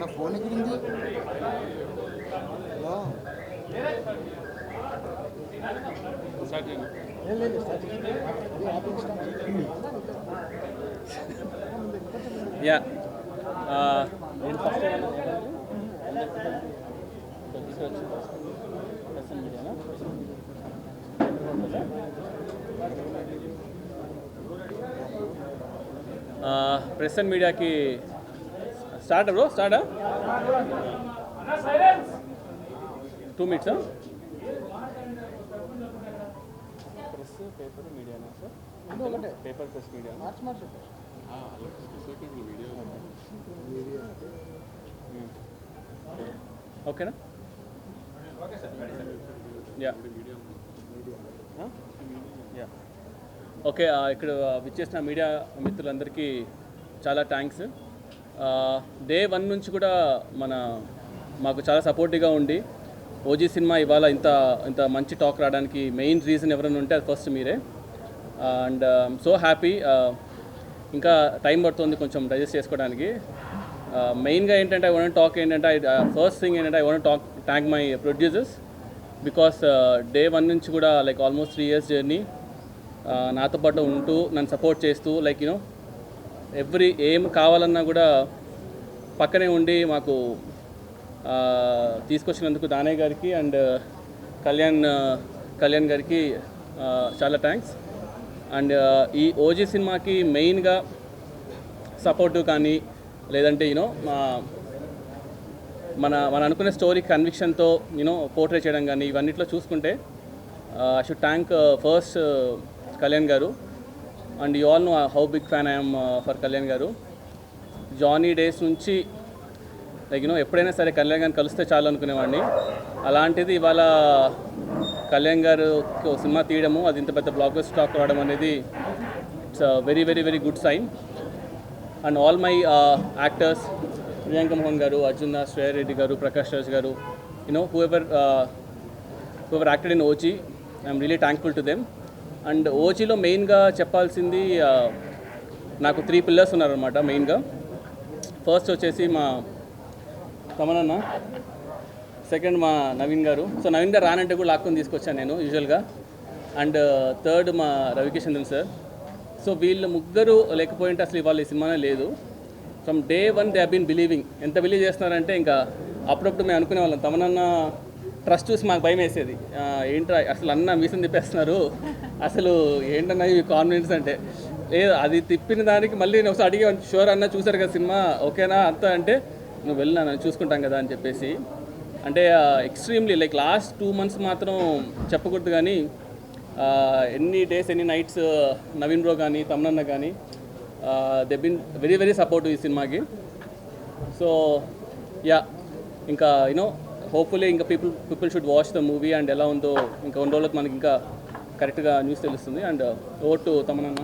నా ఫోన్ ఎక్కడింది? Yeah press and మీడియాకి స్టార్ట్ బ్రో స్టార్టా 2 minutes ప్రెస్ పేపర్ మీడియానా సార్? పేపర్ ప్రెస్ మీడియా ఓకేనా? Yeah yeah okay. ఇక్కడ విచ్చేసిన మీడియా మిత్రులందరికీ చాలా థ్యాంక్స్. డే 1 నుంచి కూడా మాకు చాలా సపోర్టివ్గా ఉండి ఓజీ సినిమా ఇవాళ ఇంత మంచి టాక్ రావడానికి మెయిన్ రీజన్ ఎవరైనా ఉంటే అది ఫస్ట్ మీరే. And so happy. ఇంకా టైం పడుతుంది కొంచెం డైజెస్ట్ చేసుకోవడానికి. మెయిన్గా ఏంటంటే ఐ వాంట్ టాక్ ఏంటంటే ఫస్ట్ థింగ్ ఏంటంటే I want thank my producers because day 1 నుంచి కూడా లైక్ ఆల్మోస్ట్ 3 years జర్నీ నాతో పాటు ఉంటూ నన్ను సపోర్ట్ చేస్తూ లైక్ యూనో ఏం కావాలన్నా కూడా పక్కనే ఉండి మాకు తీసుకొచ్చినందుకు దానయ్య గారికి అండ్ కళ్యాణ్ గారికి చాలా థ్యాంక్స్. అండ్ ఈ ఓజీ సినిమాకి మెయిన్గా సపోర్టివ్ కానీ లేదంటే యూనో మన అనుకునే స్టోరీ కన్విక్షన్తో యూనో పోర్ట్రే చేయడం కానీ ఇవన్నిట్లో చూసుకుంటే I should thank first Kalyan garu. And you all know how big fan I'm for Kalyan garu. Johnny days నుంచి లైక్ యూనో ఎప్పుడైనా సరే కళ్యాణ్ గారిని కలిస్తే చాలు అనుకునేవాడిని. అలాంటిది ఇవాళ కళ్యాణ్ గారు సినిమా తీయడము అది ఇంత పెద్ద బ్లాక్ బస్టర్ టాక్ రావడం అనేది it's very very very good sign. And all my actors Priyanka Mohan garu, Arjun Das, Shreya Reddy garu, Prakash Raj garu, you know whoever acted in OG I'm really thankful to them. అండ్ ఓజీలో మెయిన్గా చెప్పాల్సింది నాకు 3 pillars ఉన్నారనమాట మెయిన్గా. ఫస్ట్ వచ్చేసి మా తమనన్న, సెకండ్ మా నవీన్ గారు. సో నవీన్ గారు రానంటే కూడా లాక్కొని తీసుకొచ్చాను నేను యూజువల్గా. అండ్ థర్డ్ మా రవికిషన్దన్ సార్. సో వీళ్ళు ముగ్గురు లేకపోయింటే అసలు ఇవాళ ఈ సినిమానే లేదు. From day 1 they have been believing. ఎంత బిలీవ్ చేస్తున్నారంటే ఇంకా అప్పుడప్పుడు మేము అనుకునే వాళ్ళం తమనన్న ట్రస్ట్ చూసి మాకు భయం వేసేది. ఏంట్రా అసలు అన్న మీసం తిప్పేస్తున్నారు, అసలు ఏంటన్నా ఇవి కాన్ఫిడెన్స్ అంటే. లేదు అది తిప్పిన దానికి మళ్ళీ నేను ఒకసారి అడిగి షూర్ అన్న చూసారు కదా సినిమా ఓకేనా అంతా అంటే నువ్వు వెళ్ళినా నన్ను చూసుకుంటాం కదా అని చెప్పేసి. అంటే ఎక్స్ట్రీమ్లీ లైక్ లాస్ట్ 2 months మాత్రం చెప్పకూడదు కానీ ఎన్ని డేస్ ఎన్ని నైట్స్ నవీన్ బ్రో కానీ తమనన్న కానీ they been very very supportive ఈ సినిమాకి. సో యా ఇంకా యూనో హోప్ఫుల్లీ ఇంకా people should watch the movie and ఎలా ఉందో ఇంకా 2 రోజులకు మనకి ఇంకా కరెక్ట్గా న్యూస్ తెలుస్తుంది. And over to తమనన్న.